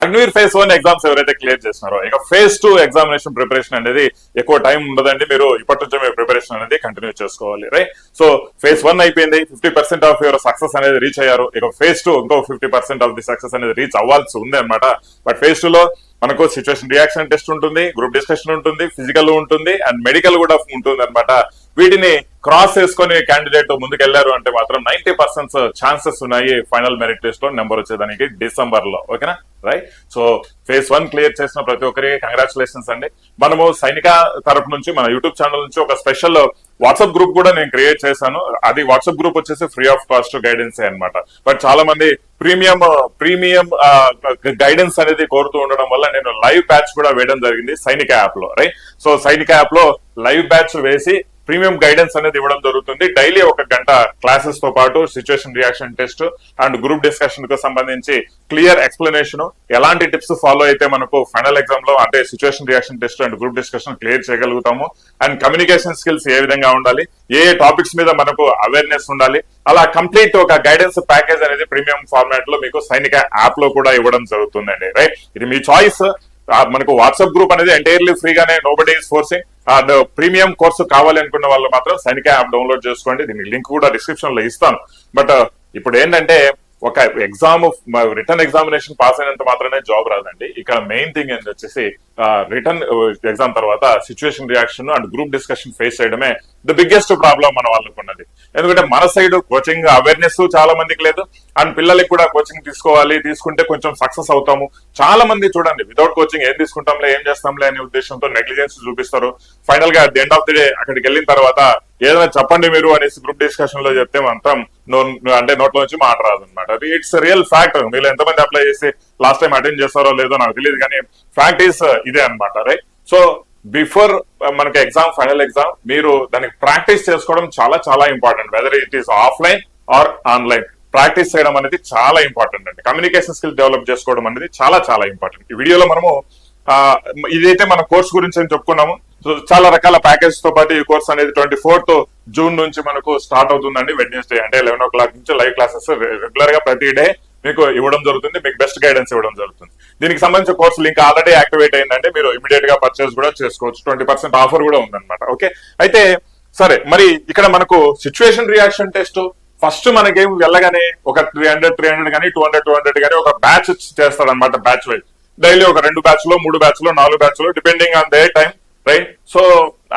మీరు phase 1 exams ఎవరైతే clear చేస్తున్నారో ఇక ఫేజ్ 2 ఎగ్జామినేషన్ ప్రిపరేషన్ అనేది ఎక్కువ టైం ఉండదండి. మీరు ఇప్పటి నుంచే మీరు ప్రిపరేషన్ అనేది కంటిన్యూ చేసుకోవాలి, రైట్? సో ఫేజ్ 1 అయిపోయింది, 50% ఆఫ్ యువర్ సక్సెస్ అనేది రీచ్ అయ్యారు. ఇక ఫేజ్ 2 ఇంకో 50% ఆఫ్ ది సక్సెస్ అనేది రీచ్ అవ్వాల్సి ఉంది అనమాట. బట్ ఫేజ్ 2 లో మనకు సిచ్యువేషన్ రియాక్షన్ టెస్ట్ ఉంటుంది, గ్రూప్ డిస్కషన్ ఉంటుంది, ఫిజికల్ ఉంటుంది అండ్ మెడికల్ కూడా ఉంటుంది అనమాట. వీటిని క్రాస్ చేసుకొని క్యాండిడేట్ ముందుకెళ్లారు అంటే మాత్రం 90% ఛాన్సెస్ ఉన్నాయి ఫైనల్ మెరిట్ లిస్ట్ లో నెంబర్ వచ్చేదానికి డిసెంబర్ లో. ఓకేనా, రైట్? సో ఫేజ్ 1 క్లియర్ చేసిన ప్రతి ఒక్కరికి కంగ్రాచులేషన్స్ అండి. మనము సైనిక తరపు నుంచి మన యూట్యూబ్ ఛానల్ నుంచి ఒక స్పెషల్ వాట్సాప్ గ్రూప్ కూడా నేను క్రియేట్ చేశాను. అది వాట్సాప్ గ్రూప్ వచ్చేసి ఫ్రీ ఆఫ్ కాస్ట్ గైడెన్స్ అనమాట. బట్ చాలా మంది ప్రీమియం గైడెన్స్ అనేది కోరుతూ ఉండడం వల్ల నేను లైవ్ బ్యాచ్ కూడా వేయడం జరిగింది సైనిక యాప్ లో, రైట్? సో సైనిక యాప్ లో లైవ్ బ్యాచ్ వేసి ప్రీమియం గైడెన్స్ అనేది ఇవ్వడం జరుగుతుంది. డైలీ 1 గంట క్లాసెస్ తో పాటు situation reaction test and group discussion కు సంబంధించి క్లియర్ ఎక్స్ప్లెనేషన్, ఎలాంటి టిప్స్ ఫాలో అయితే మనకు ఫైనల్ ఎగ్జామ్ లో అంటే situation reaction test and group discussion clear చేయగలుగుతాము, అండ్ కమ్యూనికేషన్ స్కిల్స్ ఏ విధంగా ఉండాలి, ఏ టాపిక్స్ మీద మనకు అవేర్నెస్ ఉండాలి, అలా కంప్లీట్ ఒక గైడెన్స్ ప్యాకేజ్ అనేది ప్రీమియం ఫార్మాట్ లో మీకు సైనిక యాప్ లో కూడా ఇవ్వడం జరుగుతుందండి, రైట్? ఇది మీ చాయిస్. మనకు వాట్సాప్ గ్రూప్ అనేది ఎంటైర్లీ ఫ్రీగానే, nobody is forcing. And premium course కావాలి అనుకున్న వాళ్ళు మాత్రం సైనిక యాప్ డౌన్లోడ్ చేసుకోండి. దీనికి లింక్ కూడా డిస్క్రిప్షన్ లో ఇస్తాను. బట్ ఇప్పుడు ఏంటంటే ఒక ఎగ్జామ్ రిటర్న్ ఎగ్జామినేషన్ పాస్ అయినంత మాత్రమే జాబ్ రాదండి. ఇక్కడ మెయిన్ థింగ్ ఏంటి వచ్చేసి రిటర్న్ ఎగ్జామ్ తర్వాత situation reaction and group discussion face చేయడమే ద బిగ్గెస్ట్ ప్రాబ్లం మన వాళ్ళకు ఉన్నది. ఎందుకంటే మన సైడ్ కోచింగ్ అవేర్నెస్ చాలా మందికి లేదు, అండ్ పిల్లలకి కూడా కోచింగ్ తీసుకోవాలి, తీసుకుంటే కొంచెం సక్సెస్ అవుతాము. చాలా మంది చూడండి వితౌట్ కోచింగ్ ఏం తీసుకుంటాంలే, ఏం చేస్తాంలే అనే ఉద్దేశంతో నెగ్లిజెన్స్ చూపిస్తారు. ఫైనల్ గా at the end of the day అక్కడికి వెళ్ళిన తర్వాత ఏదైనా చెప్పండి మీరు అనేసి గ్రూప్ డిస్కషన్ లో చెప్తే మాత్రం అంటే నోట్లో నుంచి మాట రాదు అనమాట. అది ఇట్స్ రియల్ ఫ్యాక్ట్. మీరు ఎంతమంది అప్లై చేసి లాస్ట్ టైం అటెండ్ చేస్తారో లేదో నాకు తెలియదు, కానీ ఫ్యాక్ట్ ఈస్ ఇదే అనమాట, రైట్? సో బిఫోర్ మనకి ఎగ్జామ్, ఫైనల్ ఎగ్జామ్, మీరు దానికి ప్రాక్టీస్ చేసుకోవడం చాలా చాలా important. Whether it is offline or online, practice చేయడం అనేది చాలా ఇంపార్టెంట్ అండి. కమ్యూనికేషన్ స్కిల్ డెవలప్ చేసుకోవడం అనేది చాలా చాలా ఇంపార్టెంట్. ఈ వీడియోలో మనము ఇదైతే మన కోర్స్ గురించి అని చెప్పుకున్నాము. సో చాలా రకాల ప్యాకేజ్ తో పాటు ఈ కోర్స్ అనేది 24th జూన్ నుంచి మనకు స్టార్ట్ అవుతుందండి. వెడ్నెస్డే అంటే 11 o'clock నుంచి లైవ్ క్లాసెస్ రెగ్యులర్ గా ప్రతి డే మీకు ఇవ్వడం జరుగుతుంది, మీకు బెస్ట్ గైడెన్స్ ఇవ్వడం జరుగుతుంది. దీనికి సంబంధించిన కోర్సు లింక్ ఆల్రెడీ యాక్టివేట్ అయిందంటే మీరు ఇమీడియట్ గా పర్చేస్ కూడా చేసుకోవచ్చు. 20% ఆఫర్ కూడా ఉందన్నమాట. ఓకే, అయితే సరే, మరి ఇక్కడ మనకు సిచ్యువేషన్ రియాక్షన్ టెస్ట్ ఫస్ట్ మనకేం వెళ్ళగానే ఒక 300 కానీ 200 కానీ ఒక బ్యాచ్ చేస్తాడనమాట. బ్యాచ్ వైజ్ డైలీ ఒక 2 బ్యాచ్లో 3 బ్యాచ్లో 4 బ్యాచ్లో depending on they time, right? So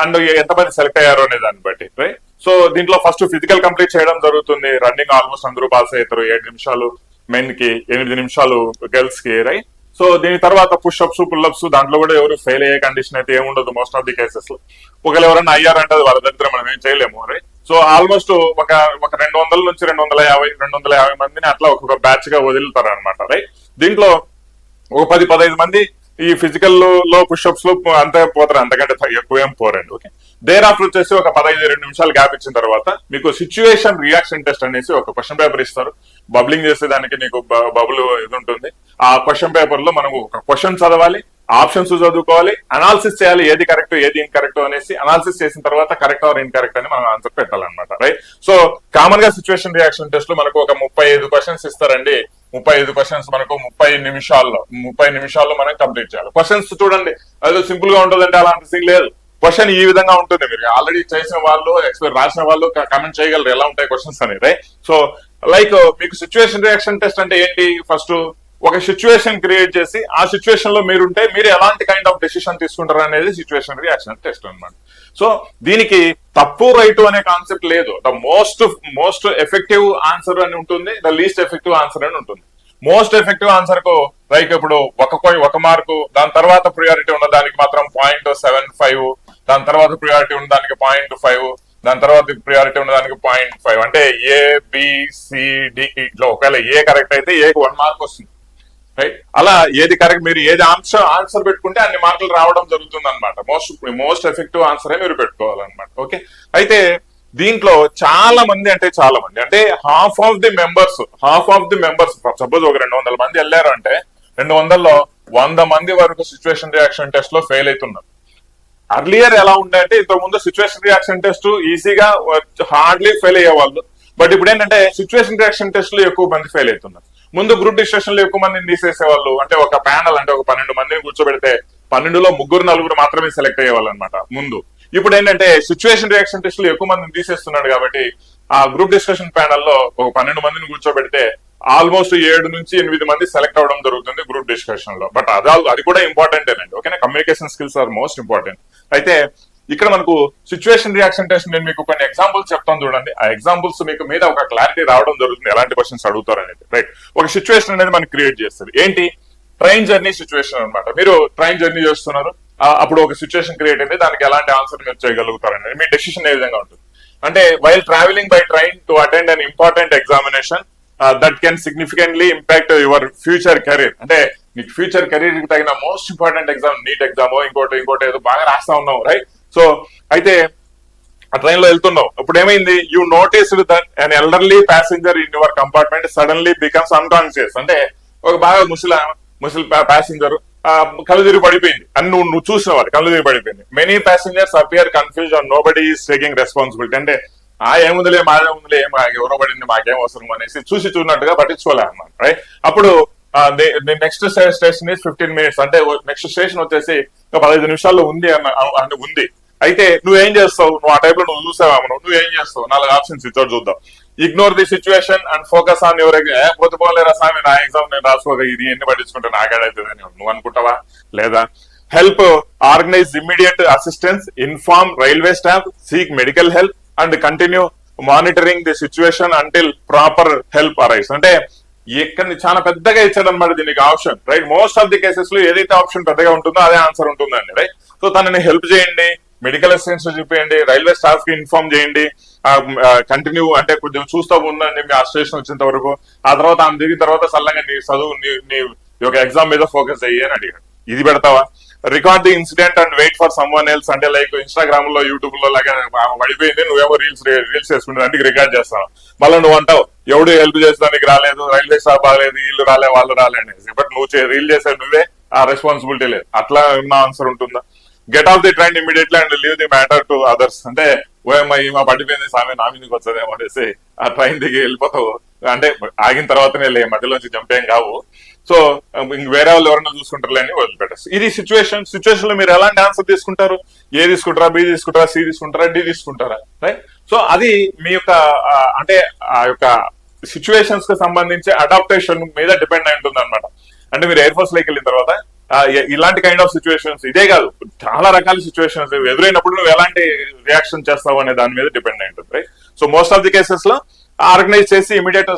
and ఎంతమంది సెలెక్ట్ అయ్యారు అనే దాన్ని బట్టి, రైట్? సో దీంట్లో ఫస్ట్ ఫిజికల్ కంప్లీట్ చేయడం జరుగుతుంది. రన్నింగ్ ఆల్మోస్ట్ అందరూ పాస్ అవుతారు. 7 నిమిషాలు మెన్ కి, 8 నిమిషాలు గర్ల్స్ కి, రైట్? సో దీని తర్వాత పుష్అప్స్, పుల్అప్స్, దాంట్లో కూడా ఎవరు ఫెయిల్ అయ్యే కండిషన్ అయితే ఏముండదు మోస్ట్ ఆఫ్ ది కేసెస్ లో. ఒకవేళ ఎవరైనా అయ్యారంటే వాళ్ళ దగ్గర మనం ఏం చేయలేము, రైట్? సో ఆల్మోస్ట్ ఒక 200 నుంచి 250 మందిని అట్లా ఒక్కొక్క బ్యాచ్ గా వదులుతారు అనమాట, రైట్? దీంట్లో ఒక 10-15 మంది ఈ ఫిజికల్ లో పుష్అప్స్ లో అంతే పోతారు, అంతకంటే ఎక్కువ ఏం పోరండి. ఓకే, దేర్ ఆఫ్టర్ వచ్చేసి ఒక 15-20 నిమిషాలు గ్యాప్ ఇచ్చిన తర్వాత మీకు సిచ్యువేషన్ రియాక్షన్ టెస్ట్ అనేసి ఒక క్వశ్చన్ పేపర్ ఇస్తారు. బబ్లింగ్ చేసేదానికి నీకు బబుల్ ఇది ఉంటుంది. ఆ క్వశ్చన్ పేపర్ లో మనం ఒక క్వశ్చన్ చదవాలి, ఆప్షన్స్ చదువుకోవాలి, అనాలిసిస్ చేయాలి, ఏది కరెక్ట్ ఏది ఇన్కరెక్ట్ అనేసి. అనాలిసిస్ చేసిన తర్వాత కరెక్ట్ ఆర్ ఇన్కరెక్ట్ అని మనం ఆన్సర్ పెట్టాలన్నమాట, రైట్? సో కామన్ గా సిచ్యువేషన్ రియాక్షన్ టెస్ట్ లో మనకు ఒక 35 క్వశ్చన్స్ ఇస్తారండి. 35 క్వశ్చన్స్ మనకు 30 నిమిషాల్లో మనం కంప్లీట్ చేయాలి. క్వశ్చన్స్ చూడండి, అదే సింపుల్ గా ఉంటుందంటే అలాంటి సింగ్ లేదు. క్వశ్చన్ ఈ విధంగా ఉంటుంది. మీరు ఆల్రెడీ చేసిన వాళ్ళు, ఎక్స్పైర్ రాసిన వాళ్ళు కామెంట్ చేయగలరు ఎలా ఉంటాయి క్వశ్చన్స్ అనేది. సో లైక్ మీకు సిచ్యువేషన్ రియాక్షన్ టెస్ట్ అంటే ఏంటి? ఫస్ట్ ఒక సిచ్యువేషన్ క్రియేట్ చేసి ఆ సిచ్యువేషన్ లో మీరుంటే మీరు ఎలాంటి కైండ్ ఆఫ్ డెసిషన్ తీసుకుంటారు అనేది సిచ్యువేషన్ రియాక్షన్ టెస్ట్ అనమాట. సో దీనికి తప్పు రైట్ అనే కాన్సెప్ట్ లేదు. ద మోస్ట్ ఎఫెక్టివ్ ఆన్సర్ అని ఉంటుంది, ద లీస్ట్ ఎఫెక్టివ్ ఆన్సర్ అని ఉంటుంది. మోస్ట్ ఎఫెక్టివ్ ఆన్సర్ కు లైక్ ఇప్పుడు ఒక మార్కు, దాని తర్వాత ప్రియారిటీ ఉన్న దానికి మాత్రం 0.75, దాని తర్వాత ప్రియారిటీ ఉన్న దానికి 0.5, దాని తర్వాత ప్రియారిటీ ఉన్న దానికి 0.5. అంటే ABCD లో ఒకవేళ ఏ కరెక్ట్ అయితే ఏకి 1 మార్క్ వస్తుంది, రైట్? అలా ఏది కరెక్ట్, మీరు ఏది ఆన్సర్ పెట్టుకుంటే అన్ని మార్కులు రావడం జరుగుతుంది అనమాట. మోస్ట్ ఎఫెక్టివ్ ఆన్సరే మీరు పెట్టుకోవాలన్నమాట. ఓకే, అయితే దీంట్లో చాలా మంది అంటే half of the members suppose ఒక 200 మంది వెళ్ళారు అంటే 200లో 100 మంది వరకు సిచ్యువేషన్ రియాక్షన్ టెస్ట్ లో ఫెయిల్ అవుతున్నారు. అర్లియర్ ఎలా ఉండే అంటే ఇంతకు ముందు సిచ్యువేషన్ రియాక్షన్ టెస్ట్ ఈజీగా హార్డ్లీ ఫెయిల్ అయ్యేవాళ్ళు. బట్ ఇప్పుడు ఏంటంటే సిచ్యువేషన్ రియాక్షన్ టెస్ట్ లో ఎక్కువ మంది ఫెయిల్ అవుతున్నారు. ముందు గ్రూప్ డిస్కషన్ లో ఎక్కువ మందిని తీసేసేవాళ్ళు, అంటే ఒక ప్యానల్ అంటే ఒక 12 మందిని కూర్చోబెడితే 12లో 3-4 మాత్రమే సెలెక్ట్ అయ్యేవాళ్ళు అనమాట ముందు. ఇప్పుడు ఏంటంటే సిచ్యువేషన్ రియాక్షన్ టెస్ట్ లో ఎక్కువ మందిని తీసేస్తున్నాడు కాబట్టి ఆ గ్రూప్ డిస్కషన్ ప్యానల్ లో ఒక 12 మందిని కూర్చోబెడితే ఆల్మోస్ట్ 7 నుంచి 8 మంది సెలెక్ట్ అవడం జరుగుతుంది గ్రూప్ డిస్కషన్ లో. బట్ అది కూడా ఇంపార్టెంట్ అండి, ఓకేనా. Communication skills are most important. అయితే ఇక్కడ మనకు సిచ్యువేషన్ రియాక్షన్ టెస్ట్ నేను మీకు కొన్ని ఎగ్జాంపుల్స్ చెప్తాను చూడండి. ఆ ఎగ్జాంపుల్స్ మీకు మీద ఒక క్లారిటీ రావడం జరుగుతుంది, ఎలాంటి క్వశ్చన్స్ అడుగుతారు అనేది. రైట్, ఒక సిచ్యువేషన్ అనేది మనకి క్రియేట్ చేస్తుంది. ఏంటి? ట్రైన్ జర్నీ సిచ్యువేషన్ అనమాట. మీరు ట్రైన్ జర్నీ చేస్తున్నారు, అప్పుడు ఒక సిచ్యువేషన్ క్రియేట్ అయింది, దానికి ఎలాంటి ఆన్సర్ మీరు చేయగలుగుతారు అనేది మీ డెసిషన్ ఏ విధంగా ఉంటుంది అంటే, while travelling by train to attend an important examination that can significantly impact your future career. అంటే నీకు ఫ్యూచర్ కెరీర్ కి తగిన most important exam, NEET exam, ఇంకోటి ఏదో బాగా రాస్తా ఉన్నావు, రైట్. సో అయితే ఆ ట్రైన్ లో వెళ్తున్నావు, ఇప్పుడు ఏమైంది? You noticed that an elderly passenger in your compartment suddenly becomes unconscious. అంటే ఒక బాగా ముసలి ప్యాసింజర్ కళ్ళు తిరిగి పడిపోయింది అని నువ్వు చూసిన వాడు కళ్ళు తిరిగి పడిపోయింది. Many passengers appear confuse and nobody is taking responsibility. అంటే ఏముందిలే మాదేముందిలే, ఎవరో పడింది మాకేం అవసరం అనేసి చూసినట్టుగా పట్టించుకోలే అన్నమాట, రైట్. అప్పుడు నెక్స్ట్ స్టేషన్ ఇస్ 15 minutes, అంటే నెక్స్ట్ స్టేషన్ వచ్చేసి 15 నిమిషాల్లో ఉంది అంటే ఉంది. అయితే నువ్వేం చేస్తావు? నువ్వు ఆ టైప్ లో నువ్వు చూసావు, నువ్వేం చేస్తావు? 4 ఆప్షన్స్ ఇచ్చాడు, చూద్దాం. Ignore the situation and focus on your పోతే పోలేరా స్వామి, నా ఎగ్జామ్ నేను రాసుకోక ఇది ఎన్ని పట్టించుకుంటే నాకేడైతుందని నువ్వు అనుకుంటావా? లేదా help organise immediate assistance, inform railway staff, seek medical help and continue monitoring the situation until proper help arrives. అంటే ఇక్కడ చాలా పెద్దగా ఇచ్చాడు అనమాట దీనికి option, right. Most of the cases లో ఏదైతే ఆప్షన్ పెద్దగా ఉంటుందో అదే ఆన్సర్ ఉంటుందండి, రైట్. సో తనని హెల్ప్ చేయండి, మెడికల్ అసిస్టెన్స్ చూపించండి, రైల్వే స్టాఫ్ కి ఇన్ఫార్మ్ చేయండి, కంటిన్యూ అంటే కొంచెం చూస్తూ ఉందండి మీ ఆ స్టేషన్ వచ్చేంత వరకు. ఆ తర్వాత ఆమె దిగిన తర్వాత సల్లంగా నీ చదువు నీ యొక్క ఎగ్జామ్ మీద ఫోకస్ అయ్యి అని అడిగాడు. ఇది పెడతావా? Record the incident and wait for someone else. అంటే లైక్ ఇన్స్టాగ్రామ్ లో, యూట్యూబ్ లో లాగా పడిపోయింది, నువ్వేమో రీల్స్ చేసుకుంటే దానికి రికార్డ్ చేస్తావు. మళ్ళీ నువ్వు అంటావు ఎవడు హెల్ప్ చేసేదానికి రాలేదు, రైల్వే స్టాఫ్ బాగాలేదు, వీళ్ళు రాలే వాళ్ళు రాలే అనేసి. బట్ నువ్వు రీల్ చేసేది నువ్వే, ఆ రెస్పాన్సిబిలిటీ లేదు. అట్లా ఉన్న ఆన్సర్ ఉంటుందా? Get off the train immediately and leave the matter to others. అంటే ఓఎంఐ మా పడిపోయింది సామె నా మీదకి వచ్చేదేమో అనేసి ఆ ట్రైన్ దిగి వెళ్ళిపోతావు. అంటే ఆగిన తర్వాతనే లే, మధ్యలోంచి జంపేం కావు. సో ఇంక వేరే వాళ్ళు ఎవరైనా చూసుకుంటారులే అని వదిలిపెట్టేసి. ఇది సిచ్యువేషన్ లో మీరు ఎలాంటి ఆన్సర్ తీసుకుంటారు? ఏ తీసుకుంటారా, బి తీసుకుంటారా, సి తీసుకుంటారా, డి తీసుకుంటారా, రైట్. సో అది మీ యొక్క అంటే ఆ యొక్క సిచ్యువేషన్స్ కి సంబంధించి అడాప్టేషన్ మీద డిపెండ్ అయి ఉంటుంది అనమాట. అంటే మీరు ఎయిర్ ఫోర్స్ లోకి వెళ్ళిన తర్వాత ఇలాంటి కైండ్ ఆఫ్ సిచ్యువేషన్స్, ఇదే కాదు చాలా రకాల సిచ్యువేషన్స్ ఎదురైనప్పుడు నువ్వు ఎలాంటి రియాక్షన్ చేస్తావు అనే దాని మీద డిపెండ్ అయి ఉంటుంది, right. So most of the cases లో ఆర్గనైజ్ చేసి ఇమీడియట్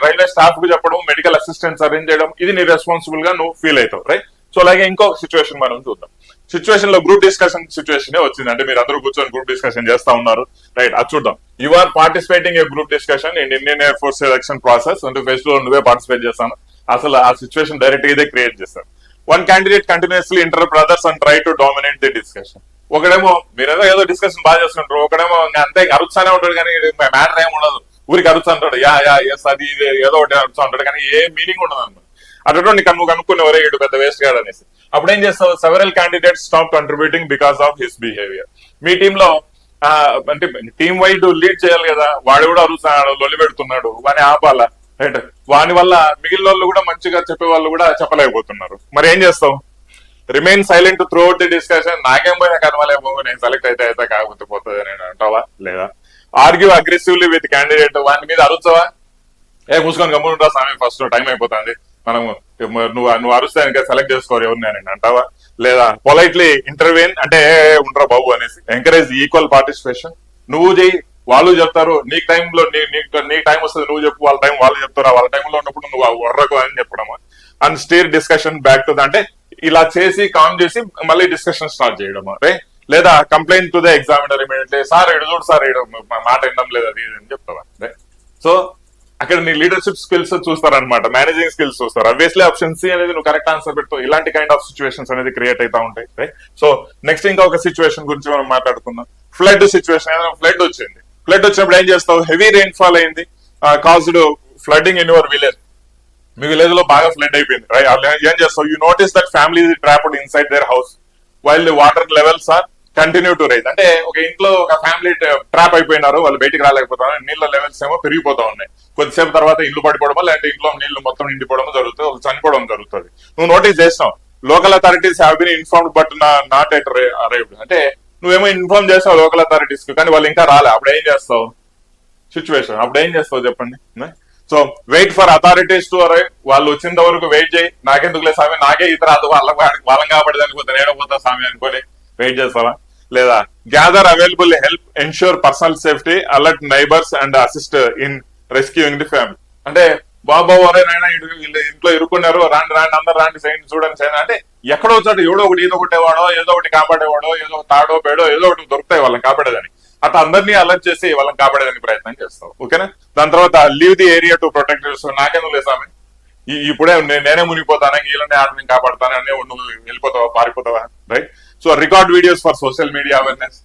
రైల్వే స్టాఫ్ కు చెప్పడం, మెడికల్ అసిస్టెన్స్ అరేంజ్ చేయడం, ఇది నీ రెస్పాన్సిబుల్ గా నువ్వు ఫీల్ అవుతావు, రైట్. సో అలాగే ఇంకొక సిచ్యువేషన్ మనం చూద్దాం. సిచ్యువేషన్ లో గ్రూప్ డిస్కషన్ సిచ్యువేషన్ వచ్చింది. అంటే మీరు అందరూ కూర్చొని గ్రూప్ డిస్కషన్ చేస్తా ఉన్నారు, రైట్. అది చూద్దాం. You are participating a group discussion in Indian air Force selection process. అంటే ఫెస్ట్ లో నువ్వే పార్టిసిపేట్ చేస్తాను. అసలు ఆ సిచ్యువేషన్ డైరెక్ట్ ఇదే క్రియేట్ చేస్తారు. One candidate continuously interrupt others and try to dominate the discussion. ఒకడేమో మీరేదో ఏదో డిస్కషన్ బాగా చేస్తుంటారు, ఒకడేమో అంతే అరుస్తానే ఉంటాడు కానీ మ్యాటర్ ఏమి ఉండదు, ఊరికి అరుస్తా అంటాడు, ఎస్ అది ఏదో ఒకటి అరుస్తా ఉంటాడు కానీ ఏ మీనింగ్ ఉండదు అనమాట. అటువంటి నువ్వు కనుక్కునేవరే ఇటు పెద్ద వేస్ట్ గాడు అనేసి. అప్పుడు ఏం చేస్తావు? Several candidates stop contributing because of his behaviour. Me team లో అంటే టీమ్ వైడ్ లీడ్ చేయాలి కదా, వాడు కూడా అరుస్తున్నాడు, లొల్లి పెడుతున్నాడు, వాడిని ఆపాలా, రైట్. వాని వల్ల మిగిలిన వాళ్ళు కూడా మంచిగా చెప్పే వాళ్ళు కూడా చెప్పలేకపోతున్నారు. మరి ఏం చేస్తావు? Remain silent through out the discussion. నాకేం పోయినా కనవలేమో, నేను సెలెక్ట్ అయితే కాకపోతే పోతుంది అని అంటావా? లేదా ఆర్గ్యూ అగ్రెసివ్లీ విత్ క్యాండిడేట్. వాని మీద అరుస్తావా? మూసుకొని గమ్మునుంటా స్వామి, ఫస్ట్ టైం అయిపోతుంది, మనం నువ్వు అరుస్తే సెలెక్ట్ చేసుకోరు ఎవరిని అని అంటావా? లేదా పొలైట్లీ ఇంటర్వ్యూన్, అంటే ఉండరా బాబు అనేసి ఎంకరేజ్ ఈక్వల్ పార్టిసిపేషన్. నువ్వు చేయి, వాళ్ళు చెప్తారు, నీకు టైంలో నీ టైం వస్తుంది నువ్వు చెప్పు, వాళ్ళ టైం వాళ్ళు చెప్తారా, వాళ్ళ టైంలో ఉన్నప్పుడు నువ్వు వర్రకు అని చెప్పడము. And stir discussion back to the, అంటే ఇలా చేసి కామ్ చేసి మళ్ళీ డిస్కషన్ స్టార్ట్ చేయడము, రైట్. లేదా complaint to the examiner immediately, sir ఇడు చూడు సార్ ఇడు మాట వినడం లేదు అది అని చెప్తావా, రైట్. సో అక్కడ నీ లీడర్షిప్ స్కిల్స్ చూస్తారనమాట, మేనేజింగ్ స్కిల్స్ చూస్తారు. అబ్వియస్లీ ఆప్షన్ సి అనేది నువ్వు కరెక్ట్ ఆన్సర్ పెడతావు. ఇలాంటి కైండ్ ఆఫ్ సిచ్యువేషన్స్ అనేది క్రియేట్ అవుతా ఉంటాయి, రైట్. సో నెక్స్ట్ ఇంకా ఒక సిచ్యువేషన్ గురించి మనం మాట్లాడుకుందాం. Flood situation. ఫ్లడ్ వచ్చింది. ఫ్లడ్ వచ్చినప్పుడు ఏం చేస్తావు? హెవీ రెయిన్ ఫాల్ అయింది, caused flooding in your village. మీ విలేజ్ లో బాగా ఫ్లడ్ అయిపోయింది, రైట్. ఏం చేస్తావు? You notice that family trapped inside their house while the water levels are continue to rise. అంటే ఒక ఇంట్లో ఒక ఫ్యామిలీ ట్రాప్ అయిపోయినారు, వాళ్ళు బయటికి రాలేకపోతున్నారు, నీళ్ళ లెవెల్స్ ఏమో పెరిగిపోతా ఉన్నాయి. కొద్దిసేపు తర్వాత ఇల్లు పడిపోవడమో లేదంటే ఇంట్లో నీళ్లు మొత్తం నిండిపోవడం జరుగుతుంది, వాళ్ళు చనిపోవడం జరుగుతుంది. నువ్వు నోటీస్ చేస్తావు local authorities have been informed but not at arrived. అంటే నువ్వేమో ఇన్ఫార్మ్ చేస్తావు లోకల్ అథారిటీస్ కి, కానీ వాళ్ళు ఇంకా రాలే. అప్పుడు ఏం చేస్తావు సిచ్యువేషన్, అప్పుడు ఏం చేస్తావు చెప్పండి. So wait for authorities to arrive. వాళ్ళు వచ్చినంత వరకు వెయిట్ చేయి. నాకెందుకులే స్వామి, నాకే ఇతర వాళ్ళం కాబట్టి అనుకుంటా నేను పోతా స్వామి అనుకోని వెయిట్ చేస్తావా? లేదా gather available help, ensure personal safety, alert neighbours and assist in rescuing the family. అంటే బాబా ఎవరైనా ఇంట్లో ఇరుక్కున్నారు, రాండి రాండి అందరు రాండి సైన్ చూడండి సైన్ అంటే ఎక్కడో చోట ఏదో ఒకటి ఈత కొట్టేవాడో ఏదో ఒకటి కాపాడేవాడో ఏదో తాడో పేడో ఏదో ఒకటి దొరుకుతాయి వాళ్ళని కాపాడేదని. అట్లా అందరినీ అలర్ట్ చేసి వాళ్ళని కాపాడేదానికి ప్రయత్నం చేస్తావు. ఓకేనా? దాని తర్వాత leave the area to protect చేస్తావు. నాకెందుకు లేదు స్వామి, ఇప్పుడే నేనే మునిగిపోతాను, వీళ్ళని ఆటని కాపాడుతాను అని నువ్వు వెళ్ళిపోతావా, పారిపోతావా? Right. So record videos for social media awareness.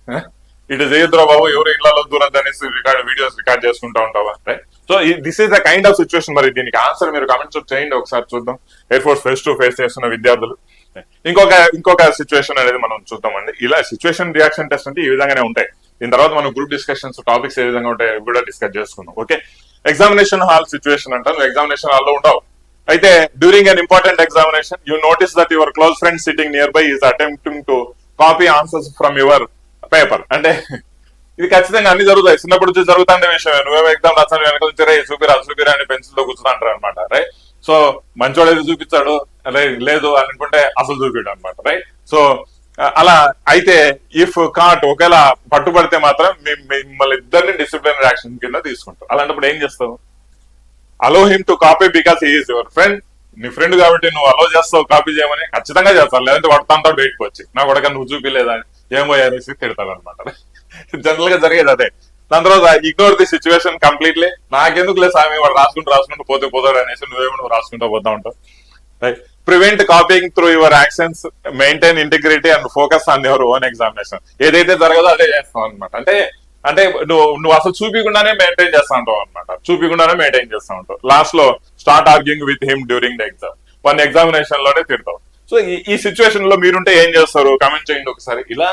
It is ఏద్రా బాబు, ఎవరు ఇళ్లలో దూరద్దు అనేసి వీడియోస్ రికార్డ్ చేసుకుంటా ఉంటావా? Right. So this is the kind of situation. మరి దీనికి ఆన్సర్ మీరు కామెంట్స్ చేయండి ఒకసారి చూద్దాం. Air force face to face చేస్తున్న విద్యార్థులు. ఇంకొక సిచ్యువేషన్ అనేది మనం చూద్దామండి. ఇలా సిచ్యువేషన్ రియాక్షన్ టెస్ట్ అంటే ఈ విధంగానే ఉంటాయి. దీని తర్వాత మనం గ్రూప్ డిస్కషన్స్ టాపిక్స్ ఏ విధంగా ఉంటాయి కూడా డిస్కస్ చేసుకుందాం. ఓకే, ఎగ్జామినేషన్ హాల్ సిచ్యువేషన్ అంటారు. నువ్వు ఎగ్జామినేషన్ హాల్లో ఉండవు. అయితే during an important examination you notice that your close friend sitting near by is attempting to copy answers from your paper. అంటే ఇది ఖచ్చితంగా అన్ని జరుగుతాయి, చిన్నప్పుడు నుంచి జరుగుతుండే విషయమే. నువ్వేమో ఎగ్జామ్ రాసాను వెనక నుంచి రే చూపిరా అని పెన్సిల్ తో కూర్చుంటారు అనమాట. రైట్. సో మంచోడు ఏది చూపించాడు, లేదు అనుకుంటే అసలు చూపిడు అనమాట. రైట్. సో అలా అయితే ఇఫ్ కాట్ ఒకవేళ పట్టుబడితే మాత్రం మిమ్మల్ని ఇద్దరిని డిసిప్లినరీ యాక్షన్ కింద తీసుకుంటారు. అలాంటప్పుడు ఏం చేస్తావు? Allow him to copy because he is your friend. నీ ఫ్రెండ్ కాబట్టి నువ్వు అలో చేస్తావు కాపీ చేయమని, ఖచ్చితంగా చేస్తావు. లేదంటే వాడు తనతో బయటకు వచ్చి నా కొడక నువ్వు చూపిలేదా ఏమో అనేసి తిడతాడు అనమాట. జనరల్ గా జరిగేది అదే. దాని తర్వాత ఇగ్నోర్ ది సిచ్యువేషన్ కంప్లీట్లీ. నాకెందుకు లేదు స్వామి, వాడు రాసుకుంటూ పోతాడు అనేసి నువ్వు రాసుకుంటూ పోతా ఉంటావు. Right. Prevent copying through your actions, maintain integrity and focus on your own examination. ఏదైతే జరగదో అదే చేస్తావు అనమాట. అంటే నువ్వు అసలు చూపించకుండానే మెయింటైన్ చేస్తా ఉంటావు అనమాట. చూపించకుండానే మెయింటైన్ చేస్తా ఉంటావు. లాస్ట్ లో start arguing with him during the exam. One examination లోనే తిడతావు. సో ఈ సిచ్యువేషన్ లో మీరుంటే ఏం చేస్తారు కామెంట్ చేయండి ఒకసారి. ఇలా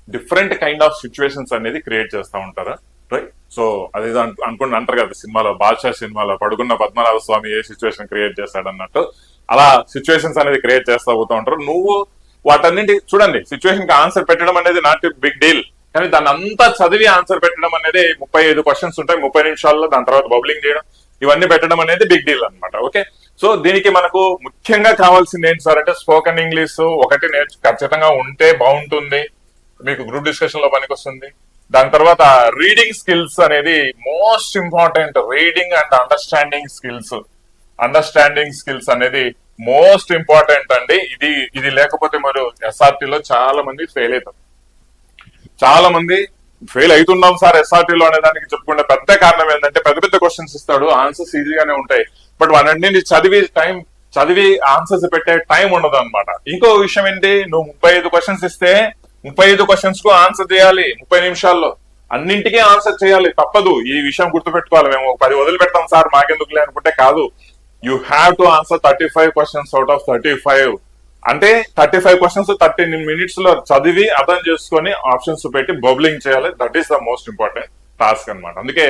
డిఫరెంట్ కైండ్ ఆఫ్ సిచ్యువేషన్స్ అనేది క్రియేట్ చేస్తూ ఉంటారా? రైట్. సో అదేదో అంటారు కదా సినిమాలో, బాద్షా సినిమాలో పడుకున్న పద్మనాభ స్వామి ఏ సిచ్యువేషన్ క్రియేట్ చేస్తాడు అన్నట్టు అలా సిచ్యువేషన్స్ అనేది క్రియేట్ చేస్తూ పోతూ ఉంటారు. నువ్వు వాటన్నింటి చూడండి, సిచ్యువేషన్ కి ఆన్సర్ పెట్టడం అనేది నాట్ బిగ్ డీల్, కానీ దాన్ని అంతా చదివి ఆన్సర్ పెట్టడం అనేది 35 క్వశ్చన్స్ ఉంటాయి 30 నిమిషాల్లో. దాని తర్వాత బబ్లింగ్ చేయడం, ఇవన్నీ పెట్టడం అనేది బిగ్ డీల్ అనమాట. ఓకే. సో దీనికి మనకు ముఖ్యంగా కావాల్సింది ఏంటి సార్ అంటే స్పోకెన్ ఇంగ్లీష్ ఒకటి ఖచ్చితంగా ఉంటే బాగుంటుంది, మీకు గ్రూప్ డిస్కషన్ లో పనికి వస్తుంది. దాని తర్వాత రీడింగ్ స్కిల్స్ అనేది most important. Reading and understanding skills అనేది మోస్ట్ ఇంపార్టెంట్ అండి. ఇది లేకపోతే మరి ఎస్ఆర్టీలో చాలా మంది ఫెయిల్ అవుతారు. చాలా మంది ఫెయిల్ అవుతున్నాం సార్ ఎస్ఆర్టీలో అనే దానికి చెప్పుకుంటే పెద్ద కారణం ఏంటంటే పెద్ద పెద్ద క్వశ్చన్స్ ఇస్తాడు, ఆన్సర్స్ ఈజీగానే ఉంటాయి, బట్ వాటిని చదివి ఆన్సర్స్ పెట్టే టైం ఉండదు అనమాట. ఇంకో విషయం ఏంటి, నువ్వు 35 క్వశ్చన్స్ ఇస్తే 35 క్వశ్చన్స్ కు ఆన్సర్ చేయాలి 30 నిమిషాల్లో. అన్నింటికీ ఆన్సర్ చేయాలి, తప్పదు. ఈ విషయం గుర్తుపెట్టుకోవాలి. మేము 10 వదిలిపెడతాం సార్ మాకెందుకులే అనుకుంటే కాదు. You have to answer 35 questions out of 35. అంటే 35 క్వశ్చన్స్ 30 minutes లో చదివి అర్థం చేసుకొని ఆప్షన్స్ పెట్టి బబ్లింగ్ చేయాలి. That is the most important task అనమాట. అందుకే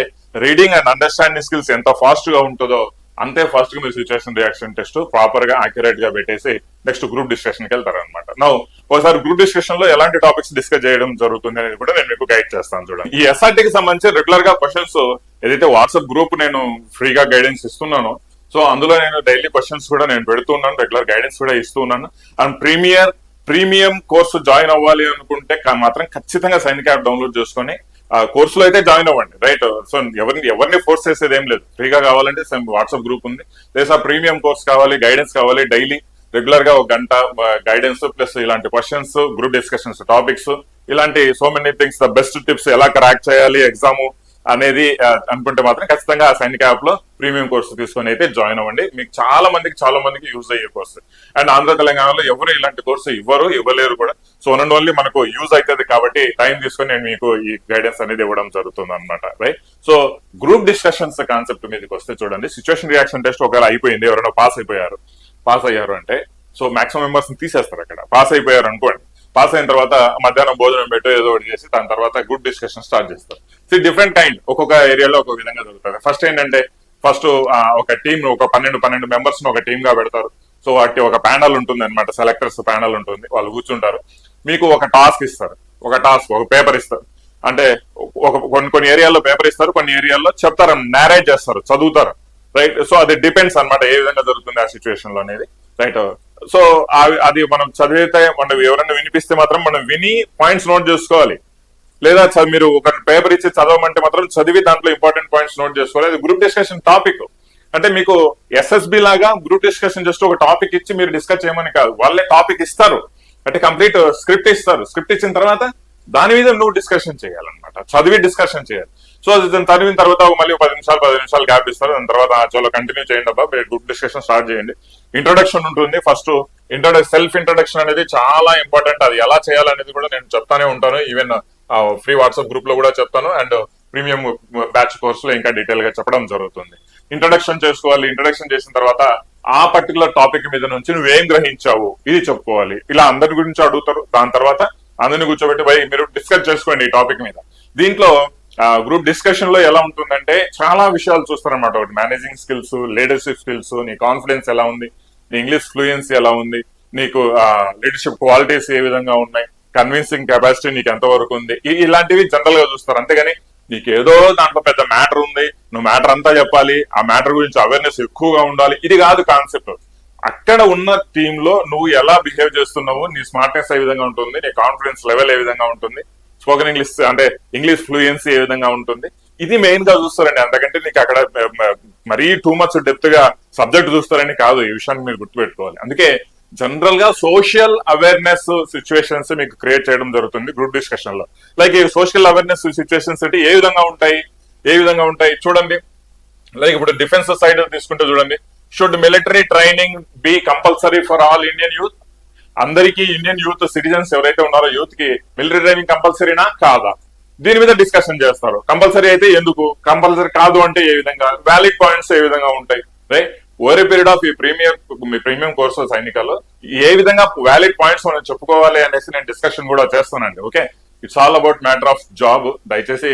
రీడింగ్ అండ్ అండర్స్టాండింగ్ స్కిల్స్ ఎంత ఫాస్ట్ గా ఉంటుందో అంతే ఫాస్ట్ గా మీరు సిచ్యువేషన్ రియాక్షన్ టెస్ట్ ప్రాపర్ గా అక్యురేట్ గా పెట్టేసి నెక్స్ట్ గ్రూప్ డిస్కషన్ కి వెళ్తారు అనమాట. నౌ ఒకసారి గ్రూప్ డిస్కషన్ లో ఎలాంటి టాపిక్స్ డిస్కస్ చేయడం జరుగుతుంది అనేది కూడా నేను మీకు గైడ్ చేస్తాను. చూడండి, ఈ ఎస్ఆర్టీకి సంబంధించి రెగ్యులర్ గా క్వశ్చన్స్ ఏదైతే వాట్సాప్ గ్రూప్ నేను ఫ్రీగా గైడెన్స్ ఇస్తున్నానో, సో అందులో నేను డైలీ క్వశ్చన్స్ కూడా నేను పెడుతున్నాను, రెగ్యులర్ గైడెన్స్ కూడా ఇస్తున్నాను. అండ్ ప్రీమియం కోర్సు జాయిన్ అవ్వాలి అనుకుంటే మాత్రం ఖచ్చితంగా సైనిక యాప్ డౌన్లోడ్ చేసుకొని కోర్సులో అయితే జాయిన్ అవ్వండి. రైట్. సో ఎవరిని ఫోర్స్ చేసేది ఏం లేదు. ఫ్రీగా కావాలంటే వాట్సాప్ గ్రూప్ ఉంది, లేదా ప్రీమియం కోర్స్ కావాలి, గైడెన్స్ కావాలి, డైలీ రెగ్యులర్ గా 1 గంట గైడెన్స్ ప్లస్ ఇలాంటి క్వశ్చన్స్, గ్రూప్ డిస్కషన్స్, టాపిక్స్, ఇలాంటి so many things, the best tips ఎలా క్రాక్ చేయాలి ఎగ్జామ్ అనేది అనుకుంటే మాత్రం ఖచ్చితంగా ఆ సైనిక యాప్ లో ప్రీమియం కోర్సు తీసుకొని అయితే జాయిన్ అవ్వండి. మీకు చాలా మందికి యూజ్ అయ్యే కోర్సు. అండ్ ఆంధ్ర తెలంగాణలో ఎవరు ఇలాంటి కోర్సు ఇవ్వలేరు కూడా. సో ఓన్లీ మనకు యూజ్ అవుతుంది కాబట్టి టైం తీసుకొని నేను మీకు ఈ గైడెన్స్ అనేది ఇవ్వడం జరుగుతుంది అనమాట. Right. So group discussions concept మీదకి వస్తే చూడండి, సిచ్యువేషన్ రియాక్షన్ టెస్ట్ ఒకవేళ అయిపోయింది, ఎవరైనా పాస్ అయ్యారు అంటే సో మాక్సిమం మెంబర్స్ తీసేస్తారు. అక్కడ పాస్ అయిపోయారు అనుకోండి, పాస్ అయిన తర్వాత మధ్యాహ్నం భోజనం పెట్టు ఏదో ఒకటి చేసి దాని తర్వాత గ్రూప్ డిస్కషన్ స్టార్ట్ చేస్తారు. సో డిఫరెంట్ కైండ్, ఒక్కొక్క ఏరియాలో ఒక్కొక్క విధంగా జరుగుతుంది. ఫస్ట్ ఏంటంటే ఒక టీమ్ ఒక 12 మెంబర్స్ ఒక టీమ్ గా పెడతారు. సో వాటి ఒక ప్యానల్ ఉంటుంది అనమాట, సెలెక్టర్స్ ప్యానల్ ఉంటుంది, వాళ్ళు కూర్చుంటారు. మీకు ఒక టాస్క్ ఇస్తారు, ఒక పేపర్ ఇస్తారు. అంటే కొన్ని ఏరియాల్లో పేపర్ ఇస్తారు, కొన్ని ఏరియాల్లో చెప్తారు, నేరేట్ చేస్తారు, చదువుతారు, రైట్. సో అది డిపెండ్స్ అనమాట ఏ విధంగా జరుగుతుంది ఆ సిచ్యువేషన్ లో అనేది, రైట్. సో అది మనం చదివితే, మనం ఎవరైనా వినిపిస్తే మాత్రం మనం విని పాయింట్స్ నోట్ చేసుకోవాలి. లేదా మీరు ఒక పేపర్ ఇచ్చి చదవమంటే మాత్రం చదివి దాంట్లో ఇంపార్టెంట్ పాయింట్స్ నోట్ చేసుకోవాలి. అది గ్రూప్ డిస్కషన్ టాపిక్. అంటే మీకు ఎస్ఎస్బి లాగా గ్రూప్ డిస్కషన్ జస్ట్ ఒక టాపిక్ ఇచ్చి మీరు డిస్కస్ చేయమని కాదు, వాళ్ళే టాపిక్ ఇస్తారు. అంటే కంప్లీట్ స్క్రిప్ట్ ఇస్తారు. స్క్రిప్ట్ ఇచ్చిన తర్వాత దాని మీద నువ్వు డిస్కషన్ చేయాలన్నమాట, చదివి డిస్కషన్ చేయాలి. సో అది చదివిన తర్వాత మళ్ళీ 10 నిమిషాలు గ్యాప్ ఇస్తారు. దాని తర్వాత చాలా కంటిన్యూ చేయండి అబ్బా, గ్రూప్ డిస్కషన్ స్టార్ట్ చేయండి. ఇంట్రొడక్షన్ ఉంటుంది. ఫస్ట్ సెల్ఫ్ ఇంట్రొడక్షన్ అనేది చాలా ఇంపార్టెంట్. అది ఎలా చేయాలనేది కూడా నేను చెప్తానే ఉంటాను. ఈవెన్ ఫ్రీ వాట్సాప్ గ్రూప్ లో కూడా చెప్తాను, అండ్ ప్రీమియం బ్యాచ్ కోర్స్ లో ఇంకా డీటెయిల్ గా చెప్పడం జరుగుతుంది. ఇంట్రొడక్షన్ చేసుకోవాలి. ఇంట్రొడక్షన్ చేసిన తర్వాత ఆ పర్టికులర్ టాపిక్ మీద నుంచి నువ్వేం గ్రహించావు ఇది చెప్పుకోవాలి. ఇలా అందరి గురించి అడుగుతారు. దాని తర్వాత అందరిని కూర్చోబెట్టి మీరు డిస్కస్ చేసుకోండి ఈ టాపిక్ మీద. దీంట్లో గ్రూప్ డిస్కషన్ లో ఎలా ఉంటుందంటే చాలా విషయాలు చూస్తారనమాట. ఒకటి మేనేజింగ్ స్కిల్స్, లీడర్షిప్ స్కిల్స్, నీ కాన్ఫిడెన్స్ ఎలా ఉంది, నీ ఇంగ్లీష్ ఫ్లూయెన్సీ ఎలా ఉంది, నీకు లీడర్షిప్ క్వాలిటీస్ ఏ విధంగా ఉన్నాయి, కన్విన్సింగ్ కెపాసిటీ నీకు ఎంతవరకు ఉంది, ఇలాంటివి జనరల్ గా చూస్తారు. అంతేగాని నీకు ఏదో దాంట్లో పెద్ద మ్యాటర్ ఉంది, నువ్వు మ్యాటర్ అంతా చెప్పాలి, ఆ మ్యాటర్ గురించి అవేర్నెస్ ఎక్కువగా ఉండాలి, ఇది కాదు కాన్సెప్ట్. అక్కడ ఉన్న టీమ్ లో నువ్వు ఎలా బిహేవ్ చేస్తున్నావు, నీ స్మార్ట్నెస్ ఏ విధంగా ఉంటుంది, నీ కాన్ఫిడెన్స్ లెవెల్ ఏ విధంగా ఉంటుంది, స్పోకెన్ ఇంగ్లీష్ అంటే ఇంగ్లీష్ ఫ్లూయెన్సీ ఏ విధంగా ఉంటుంది, ఇది మెయిన్ గా చూస్తారండి. అంతకంటే నీకు అక్కడ మరీ టూ మచ్ డెప్త్ గా సబ్జెక్ట్ చూస్తారని కాదు. ఈ విషయాన్ని మీరు గుర్తుపెట్టుకోవాలి. అందుకే జనరల్ గా సోషల్ అవేర్నెస్ సిచ్యువేషన్స్ మీకు క్రియేట్ చేయడం జరుగుతుంది గ్రూప్ డిస్కషన్ లో. లైక్ ఈ సోషల్ అవేర్నెస్ సిచ్యువేషన్స్ అంటే ఏ విధంగా ఉంటాయి చూడండి. లైక్ ఇప్పుడు డిఫెన్స్ సైడ్ తీసుకుంటే చూడండి, should military training be compulsory for all Indian youth? అందరికీ ఇండియన్ యూత్ సిటిజన్స్ ఎవరైతే ఉన్నారో యూత్ కి మిలిటరీ ట్రైనింగ్ కంపల్సరీనా కాదా, దీని మీద డిస్కషన్ చేస్తారు. కంపల్సరీ అయితే ఎందుకు, కంపల్సరీ కాదు అంటే ఏ విధంగా, వ్యాలిడ్ పాయింట్స్ ఏ విధంగా ఉంటాయి, right. Over a period of మీ ప్రీమియం కోర్సు సైనికాలు ఏ విధంగా వ్యాలిడ్ పాయింట్స్ మనం చెప్పుకోవాలి అనేసి నేను డిస్కషన్ కూడా చేస్తానండి. Okay, it's all about matter of job. దయచేసి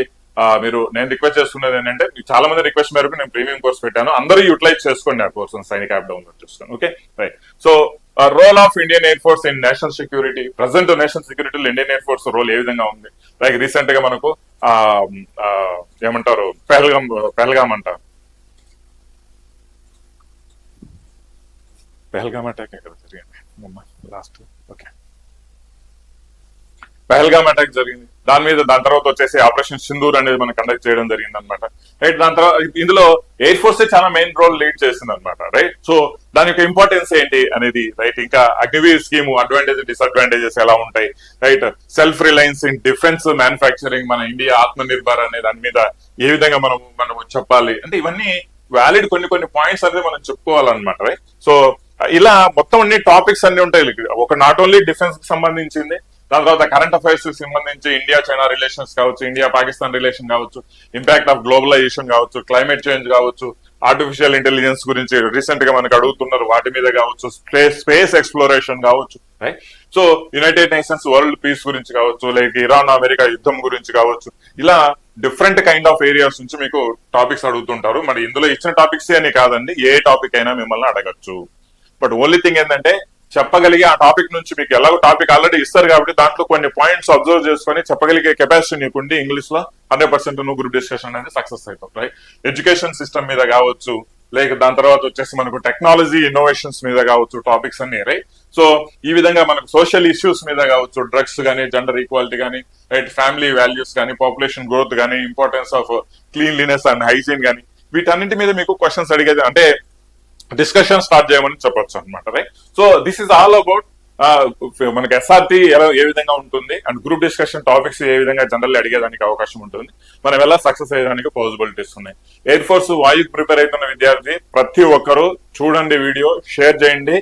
నేను రిక్వెస్ట్ చేస్తున్నది ఏంటంటే, చాలా మంది రిక్వెస్ట్ మేరకు నేను ప్రీమియం కోర్స్ పెట్టాను, అందరూ యూటిలైజ్ చేసుకోండి ఆ కోర్స్, సైనిక్ యాప్ డౌన్లోడ్ చేసుకోండి. Okay, right. So role of Indian air force in national security, present national సెక్యూరిటీలో ఇండియన్ ఎయిర్ ఫోర్స్ రోల్ ఏ విధంగా ఉంది. లైక్ రీసెంట్ గా మనకు ఏమంటారు, పెహల్గామ్ అంటారు, పెహల్గామ్ అటాక్ ఎక్కడ జరిగింది లాస్ట్, ఓకే, పెహల్గామ్ అటాక్ జరిగింది. దాని తర్వాత వచ్చేసి ఆపరేషన్ సింధూర్ అనేది మనం కండక్ట్ చేయడం జరిగింది అనమాట, రైట్. దాని తర్వాత ఇందులో ఎయిర్ ఫోర్స్ చాలా మెయిన్ రోల్ లీడ్ చేసింది అనమాట, రైట్. సో దాని యొక్క ఇంపార్టెన్స్ ఏంటి అనేది, రైట్. ఇంకా అగ్నివీర్ స్కీమ్ అడ్వాంటేజ్ డిసడ్వాంటేజెస్ ఎలా ఉంటాయి, right. Self Reliance in defence manufacturing, మన ఇండియా ఆత్మ నిర్భర్ అనే దాని మీద ఏ విధంగా మనం చెప్పాలి అంటే, ఇవన్నీ వ్యాలిడ్ కొన్ని పాయింట్స్ అనేది మనం చెప్పుకోవాలన్నమాట, రైట్. సో ఇలా మొత్తం అన్ని టాపిక్స్ అన్ని ఉంటాయి. ఒక నాట్ ఓన్లీ డిఫెన్స్ కి సంబంధించింది, దాని తర్వాత కరెంట్ అఫైర్స్ కి సంబంధించి ఇండియా చైనా రిలేషన్స్ కావచ్చు, ఇండియా పాకిస్తాన్ రిలేషన్ కావచ్చు, ఇంపాక్ట్ ఆఫ్ గ్లోబలైజేషన్ కావచ్చు, క్లైమేట్ చేంజ్ కావచ్చు, ఆర్టిఫిషియల్ ఇంటెలిజెన్స్ గురించి రీసెంట్ గా మనకు అడుగుతున్నారు, వాటి మీద కావచ్చు, స్పేస్ ఎక్స్ప్లోరేషన్ కావచ్చు, right. So United nations world peace గురించి కావచ్చు, లైక్ ఇరాన్ అమెరికా యుద్ధం గురించి కావచ్చు, ఇలా డిఫరెంట్ కైండ్ ఆఫ్ ఏరియాస్ నుంచి మీకు టాపిక్స్ అడుగుతుంటారు. మరి ఇందులో ఇచ్చిన టాపిక్స్ అని కాదండి, ఏ టాపిక్ అయినా మిమ్మల్ని అడగచ్చు. బట్ ఓన్లీ థింగ్ ఏంటంటే చెప్పగలిగే ఆ టాపిక్ నుంచి, మీకు ఎలాగో టాపిక్ ఆల్రెడీ ఇస్తారు కాబట్టి దాంట్లో కొన్ని పాయింట్స్ అబ్జర్వ్ చేసుకొని చెప్పగలిగే కెపాసిటీ నీకుండి ఇంగ్లీష్ లో 100% నువ్వు గ్రూప్ డిస్కషన్ అనేది సక్సెస్ అవుతావు, రైట్. ఎడ్యుకేషన్ సిస్టమ్ మీద కావచ్చు, లైక్ దాని తర్వాత వచ్చేసి మనకు టెక్నాలజీ ఇన్నోవేషన్స్ మీద కావచ్చు టాపిక్స్ అన్ని, రైట్. సో ఈ విధంగా మనకు సోషల్ ఇష్యూస్ మీద కావచ్చు, డ్రగ్స్ కానీ, జెండర్ ఈక్వాలిటీ కానీ, రైట్, ఫ్యామిలీ వాల్యూస్ కానీ, పాపులేషన్ గ్రోత్ కానీ, importance of cleanliness and hygiene కానీ, వీటన్నింటి మీద మీకు క్వశ్చన్స్ అడిగేది అంటే డిస్కషన్ స్టార్ట్ చేయమని చెప్పొచ్చు అనమాట, right. So this is all about మనకి ఎస్ఆర్టీ ఏ విధంగా ఉంటుంది అండ్ గ్రూప్ డిస్కషన్ టాపిక్స్ ఏ విధంగా జనరల్ అడిగేదానికి అవకాశం ఉంటుంది, మనం ఎలా సక్సెస్ అయ్యేదానికి పాసిబిలిటీస్ ఉన్నాయి. ఎయిర్ ఫోర్స్ వాయుకు ప్రిపేర్ అవుతున్న విద్యార్థి ప్రతి ఒక్కరూ చూడండి, వీడియో షేర్ చేయండి,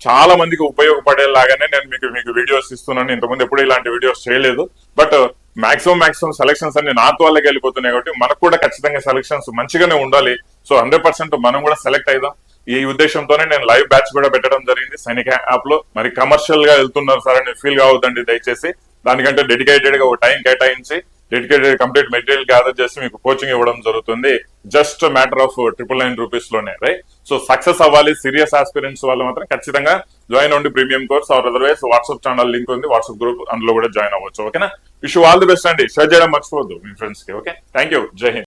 చాలా మందికి ఉపయోగపడేలాగానే నేను మీకు వీడియోస్ ఇస్తున్నాను. ఇంతకుముందు ఎప్పుడు ఇలాంటి వీడియోస్ చేయలేదు, బట్ మాక్సిమం సెలక్షన్స్ అన్ని నార్త్ వాళ్ళకి వెళ్ళిపోతున్నాయి కాబట్టి మనకు కూడా ఖచ్చితంగా సెలక్షన్స్ మంచిగానే ఉండాలి. సో 100% మనం కూడా సెలెక్ట్ అయిదాం. ఈ ఉద్దేశంతోనే నేను లైవ్ బ్యాచ్ కూడా పెట్టడం జరిగింది సైనిక యాప్ లో. మరి కమర్షియల్ గా వెళ్తున్నారు సార్ అని ఫీల్ కావద్దండి దయచేసి. దానికంటే డెడికేటెడ్ గా ఒక టైం కేటాయించి డెడికేటెడ్ కంప్లీట్ మెటీరియల్ గ్యాదర్ చేసి మీకు కోచింగ్ ఇవ్వడం జరుగుతుంది. జస్ట్ మ్యాటర్ ఆఫ్ 999 రూపీస్ లోనే, రైట్? సో సక్సెస్ అవ్వాలి సీరియస్ ఆస్పిరెంట్స్ వాళ్ళు మాత్రం ఖచ్చితంగా జాయిన్ అవ్వండి premium course. Or otherwise WhatsApp channel link ఉంది, వాట్సాప్ గ్రూప్, అందులో కూడా జాయిన్ అవ్వచ్చు. ఓకేనా? విష్ ఆల్ ది బెస్ట్ అండి. షేర్ చేయడం మర్చిపోవద్దు మీ ఫ్రెండ్స్ కి. Okay, thank you. జై హింద్.